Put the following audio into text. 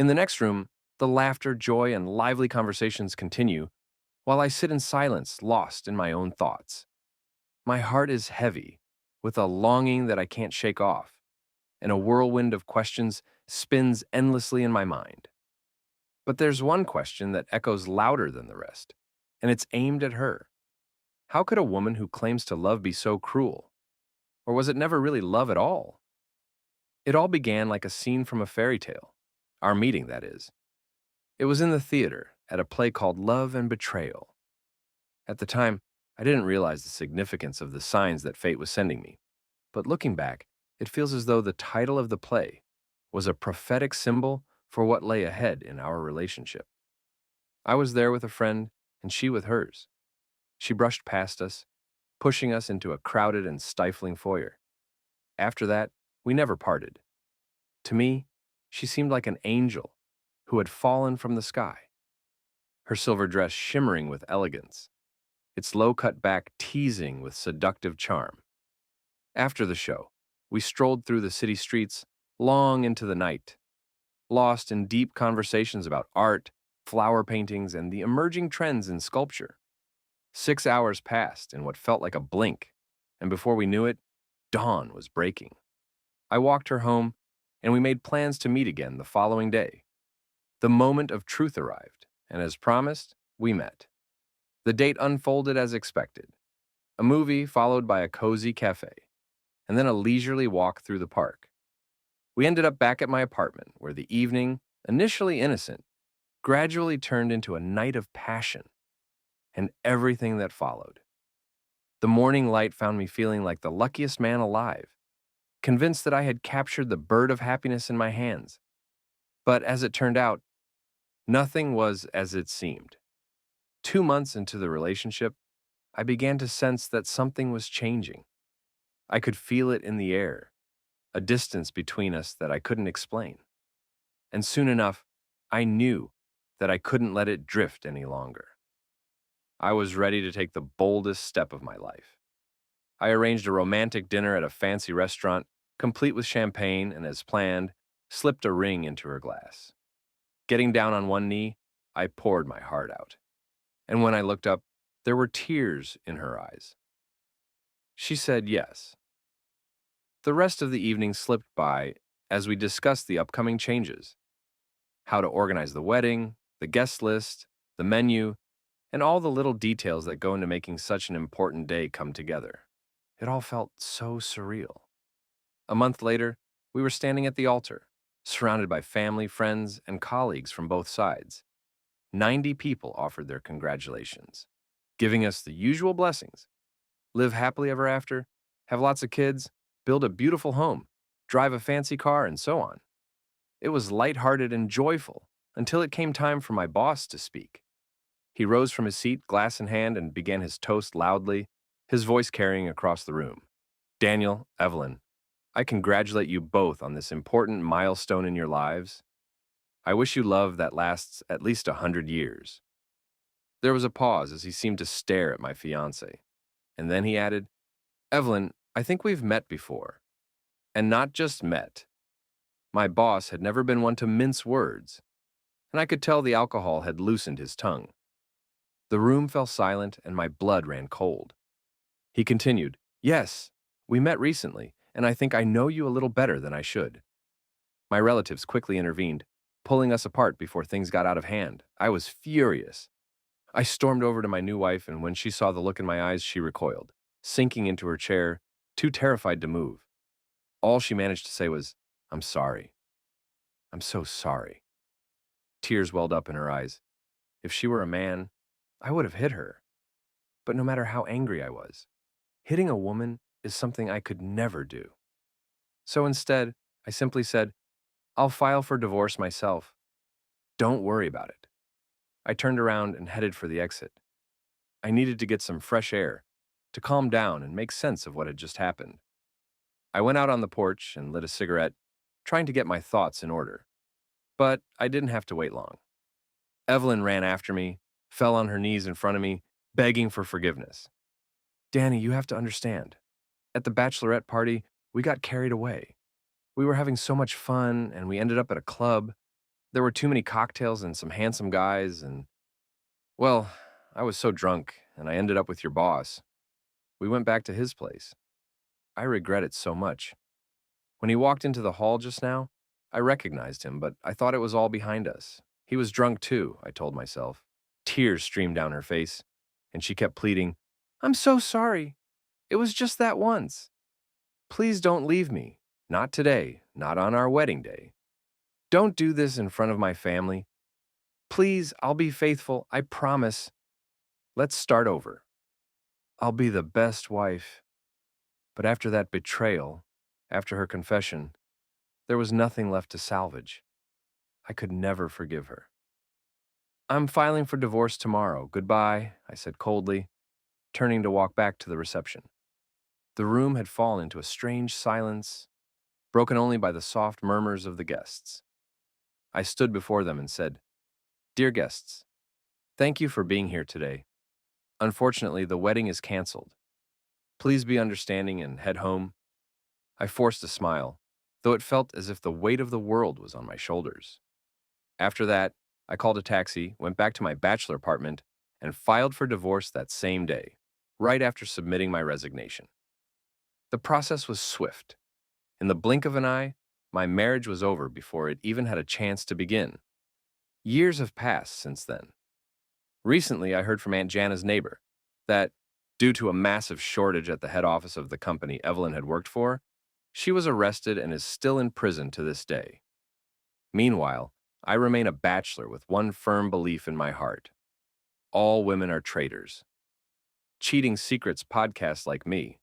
In the next room, the laughter, joy, and lively conversations continue while I sit in silence, lost in my own thoughts. My heart is heavy with a longing that I can't shake off, and a whirlwind of questions spins endlessly in my mind. But there's one question that echoes louder than the rest, and it's aimed at her. How could a woman who claims to love be so cruel? Or was it never really love at all? It all began like a scene from a fairy tale. Our meeting, that is. It was in the theater at a play called Love and Betrayal. At the time, I didn't realize the significance of the signs that fate was sending me. But looking back, it feels as though the title of the play was a prophetic symbol for what lay ahead in our relationship. I was there with a friend, and she with hers. She brushed past us, pushing us into a crowded and stifling foyer. After that, we never parted. To me, she seemed like an angel who had fallen from the sky, her silver dress shimmering with elegance, its low-cut back teasing with seductive charm. After the show, we strolled through the city streets long into the night, lost in deep conversations about art, flower paintings, and the emerging trends in sculpture. 6 hours passed in what felt like a blink, and before we knew it, dawn was breaking. I walked her home, and we made plans to meet again the following day. The moment of truth arrived, and as promised, we met. The date unfolded as expected. A movie followed by a cozy cafe, and then a leisurely walk through the park. We ended up back at my apartment, where the evening, initially innocent, gradually turned into a night of passion and everything that followed. The morning light found me feeling like the luckiest man alive, convinced that I had captured the bird of happiness in my hands. But as it turned out, nothing was as it seemed. 2 months into the relationship, I began to sense that something was changing. I could feel it in the air, a distance between us that I couldn't explain. And soon enough, I knew that I couldn't let it drift any longer. I was ready to take the boldest step of my life. I arranged a romantic dinner at a fancy restaurant, complete with champagne, and as planned, slipped a ring into her glass. Getting down on one knee, I poured my heart out. And when I looked up, there were tears in her eyes. She said yes. The rest of the evening slipped by as we discussed the upcoming changes, how to organize the wedding, the guest list, the menu, and all the little details that go into making such an important day come together. It all felt so surreal. A month later, we were standing at the altar, surrounded by family, friends, and colleagues from both sides. 90 people offered their congratulations, giving us the usual blessings: live happily ever after, have lots of kids, build a beautiful home, drive a fancy car, and so on. It was lighthearted and joyful until it came time for my boss to speak. He rose from his seat, glass in hand, and began his toast loudly, his voice carrying across the room. Daniel, Evelyn, I congratulate you both on this important milestone in your lives. I wish you love that lasts at least 100 years. There was a pause as he seemed to stare at my fiancée. And then he added, Evelyn, I think we've met before. And not just met. My boss had never been one to mince words, and I could tell the alcohol had loosened his tongue. The room fell silent and my blood ran cold. He continued, Yes, we met recently, and I think I know you a little better than I should. My relatives quickly intervened, pulling us apart before things got out of hand. I was furious. I stormed over to my new wife, and when she saw the look in my eyes, she recoiled, sinking into her chair, too terrified to move. All she managed to say was, I'm sorry. I'm so sorry. Tears welled up in her eyes. If she were a man, I would have hit her. But no matter how angry I was, hitting a woman is something I could never do. So instead, I simply said, I'll file for divorce myself. Don't worry about it. I turned around and headed for the exit. I needed to get some fresh air, to calm down and make sense of what had just happened. I went out on the porch and lit a cigarette, trying to get my thoughts in order. But I didn't have to wait long. Evelyn ran after me, fell on her knees in front of me, begging for forgiveness. Danny, you have to understand. At the bachelorette party, we got carried away. We were having so much fun, and we ended up at a club. There were too many cocktails and some handsome guys, and, well, I was so drunk, and I ended up with your boss. We went back to his place. I regret it so much. When he walked into the hall just now, I recognized him, but I thought it was all behind us. He was drunk too, I told myself. Tears streamed down her face, and she kept pleading, I'm so sorry. It was just that once. Please don't leave me. Not today, not on our wedding day. Don't do this in front of my family. Please, I'll be faithful, I promise. Let's start over. I'll be the best wife. But after that betrayal, after her confession, there was nothing left to salvage. I could never forgive her. I'm filing for divorce tomorrow. Goodbye, I said coldly, turning to walk back to the reception. The room had fallen into a strange silence, broken only by the soft murmurs of the guests. I stood before them and said, Dear guests, thank you for being here today. Unfortunately, the wedding is canceled. Please be understanding and head home. I forced a smile, though it felt as if the weight of the world was on my shoulders. After that, I called a taxi, went back to my bachelor apartment, and filed for divorce that same day, right after submitting my resignation. The process was swift. In the blink of an eye, my marriage was over before it even had a chance to begin. Years have passed since then. Recently, I heard from Aunt Jana's neighbor that, due to a massive shortage at the head office of the company Evelyn had worked for, she was arrested and is still in prison to this day. Meanwhile, I remain a bachelor with one firm belief in my heart. All women are traitors. Cheating Secrets podcasts like me